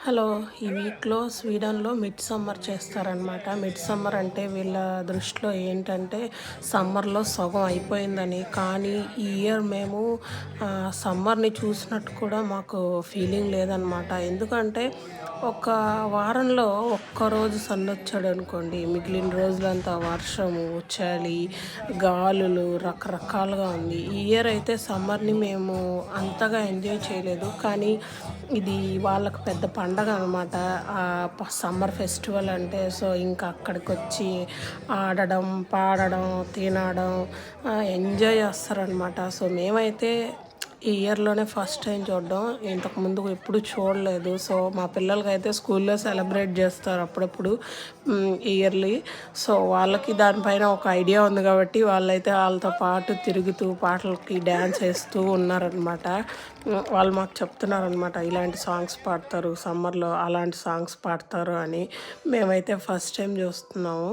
Hello! ఈ వీక్‌లో స్వీడన్‌లో mid summer చేస్తారనమాట. మిడ్ సమ్మర్ అంటే వీళ్ళ దృష్టిలో ఏంటంటే సమ్మర్‌లో సగం అయిపోయిందని. కానీ ఈ ఇయర్ మేము సమ్మర్‌ని చూసినట్టు కూడా మాకు ఫీలింగ్ లేదనమాట. ఎందుకంటే ఒక వారంలో ఒక్కరోజు సన్నొచ్చాడనుకోండి, మిగిలిన రోజులంతా వర్షము, చలి, గాలులు రకరకాలుగా ఉంది. ఈ ఇయర్ అయితే సమ్మర్‌ని మేము అంతగా ఎంజాయ్ చేయలేదు. కానీ ఇది వాళ్ళకి పెద్ద పండగ అనమాట. సమ్మర్ ఫెస్టివల్ అంటే. సో, ఇంకా అక్కడికొచ్చి ఆడడం, పాడడం, తినడం ఎంజాయ్ చేస్తారనమాట. సో, మేమైతే ఈ ఇయర్‌లోనే ఫస్ట్ టైం చూడడం. ఇంతకుముందు ఎప్పుడు చూడలేదు. సో, మా పిల్లలకైతే స్కూల్‌లో సెలబ్రేట్ చేస్తారు అప్పుడప్పుడు ఇయర్లీ. సో, వాళ్ళకి దానిపైన ఒక ఐడియా ఉంది కాబట్టి వాళ్ళైతే వాళ్ళతో పాటు తిరుగుతూ పాటలకి డాన్స్ ఏస్తూ ఉన్నారనమాట. వాళ్ళు మాకు చెప్తున్నారనమాట, ఇలాంటి సాంగ్స్ పాడతారు సమ్మర్‌లో, అలాంటి సాంగ్స్ పాడతారు అని. మేమైతే ఫస్ట్ టైం చూస్తున్నాము.